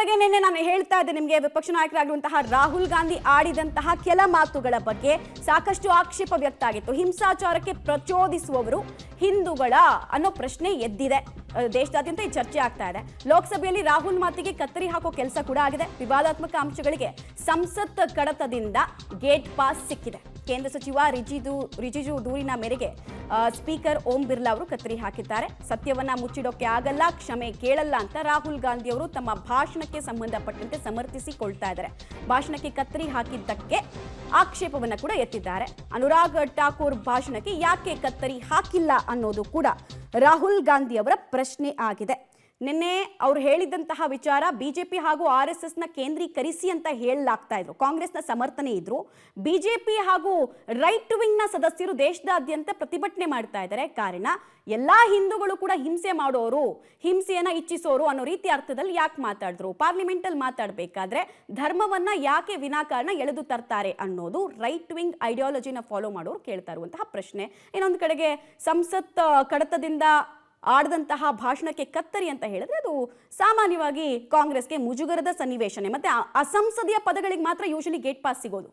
ಕಡೆಗೆ ನಿನ್ನೆ ನಾನು ಹೇಳ್ತಾ ಇದ್ದೆ ನಿಮಗೆ ವಿಪಕ್ಷ ನಾಯಕರಾಗಿರುವಂತಹ ರಾಹುಲ್ ಗಾಂಧಿ ಆಡಿದಂತಹ ಕೆಲ ಮಾತುಗಳ ಬಗ್ಗೆ ಸಾಕಷ್ಟು ಆಕ್ಷೇಪ ವ್ಯಕ್ತ ಆಗಿತ್ತು. ಹಿಂಸಾಚಾರಕ್ಕೆ ಪ್ರಚೋದಿಸುವವರು ಹಿಂದೂಗಳ ಅನ್ನೋ ಪ್ರಶ್ನೆ ಎದ್ದಿದೆ. ದೇಶದಾದ್ಯಂತ ಈ ಚರ್ಚೆ ಆಗ್ತಾ ಇದೆ. ಲೋಕಸಭೆಯಲ್ಲಿ ರಾಹುಲ್ ಮಾತಿಗೆ ಕತ್ತರಿ ಹಾಕೋ ಕೆಲಸ ಕೂಡ ಆಗಿದೆ. ವಿವಾದಾತ್ಮಕ ಅಂಶಗಳಿಗೆ ಸಂಸತ್ ಕಡತದಿಂದ ಗೇಟ್ ಪಾಸ್ ಸಿಕ್ಕಿದೆ. ಕೇಂದ್ರ ಸಚಿವ ರಿಜಿಜು ದೂರಿನ ಮೇರೆಗೆ ಸ್ಪೀಕರ್ ಓಂ ಬಿರ್ಲಾ ಅವರು ಕತ್ತರಿ ಹಾಕಿದ್ದಾರೆ. ಸತ್ಯವನ್ನ ಮುಚ್ಚಿಡೋಕೆ ಆಗಲ್ಲ, ಕ್ಷಮೆ ಕೇಳಲ್ಲ ಅಂತ ರಾಹುಲ್ ಗಾಂಧಿ ಅವರು ತಮ್ಮ ಭಾಷಣಕ್ಕೆ ಸಂಬಂಧಪಟ್ಟಂತೆ ಸಮರ್ಥಿಸಿಕೊಳ್ತಾ ಇದ್ದಾರೆ. ಭಾಷಣಕ್ಕೆ ಕತ್ತರಿ ಹಾಕಿದ್ದಕ್ಕೆ ಆಕ್ಷೇಪವನ್ನ ಕೂಡ ಎತ್ತಿದ್ದಾರೆ. ಅನುರಾಗ್ ಠಾಕೂರ್ ಭಾಷಣಕ್ಕೆ ಯಾಕೆ ಕತ್ತರಿ ಹಾಕಿಲ್ಲ ಅನ್ನೋದು ಕೂಡ ರಾಹುಲ್ ಗಾಂಧಿ ಅವರ ಪ್ರಶ್ನೆ ಆಗಿದೆ. ನಿನ್ನೆ ಅವರು ಹೇಳಿದಂತಹ ವಿಚಾರ ಬಿಜೆಪಿ ಹಾಗೂ RSS ನ ಕೇಂದ್ರೀಕರಿಸಿ ಅಂತ ಹೇಳಲಾಗ್ತಾ ಇದ್ರು. ಕಾಂಗ್ರೆಸ್ನ ಸಮರ್ಥನೆ ಇದ್ರು. ಬಿಜೆಪಿ ಹಾಗೂ ರೈಟ್ ವಿಂಗ್ ನ ಸದಸ್ಯರು ದೇಶದಾದ್ಯಂತ ಪ್ರತಿಭಟನೆ ಮಾಡ್ತಾ ಇದ್ದಾರೆ. ಕಾರಣ ಎಲ್ಲಾ ಹಿಂದೂಗಳು ಕೂಡ ಹಿಂಸೆ ಮಾಡೋರು, ಹಿಂಸೆಯನ್ನ ಇಚ್ಛಿಸೋರು ಅನ್ನೋ ರೀತಿ ಅರ್ಥದಲ್ಲಿ ಯಾಕೆ ಮಾತಾಡಿದ್ರು? ಪಾರ್ಲಿಮೆಂಟ್ ಅಲ್ಲಿ ಮಾತಾಡಬೇಕಾದ್ರೆ ಧರ್ಮವನ್ನ ಯಾಕೆ ವಿನಾಕಾರಣ ಎಳೆದು ತರ್ತಾರೆ ಅನ್ನೋದು ರೈಟ್ ವಿಂಗ್ ಐಡಿಯಾಲಜಿನ ಫಾಲೋ ಮಾಡೋರು ಕೇಳ್ತಾ ಇರುವಂತಹ ಪ್ರಶ್ನೆ. ಇನ್ನೊಂದು ಕಡೆಗೆ ಸಂಸತ್ ಕಡತದಿಂದ ಆಡದಂತಹ ಭಾಷಣಕ್ಕೆ ಕತ್ತರಿ ಅಂತ ಹೇಳಿದ್ರೆ ಅದು ಸಾಮಾನ್ಯವಾಗಿ ಕಾಂಗ್ರೆಸ್ಗೆ ಮುಜುಗರದ ಸನ್ನಿವೇಶನೇ. ಮತ್ತೆ ಅಸಂಸದೀಯ ಪದಗಳಿಗೆ ಮಾತ್ರ ಯೂಶಲಿ ಗೇಟ್ ಪಾಸ್ ಸಿಗೋದು.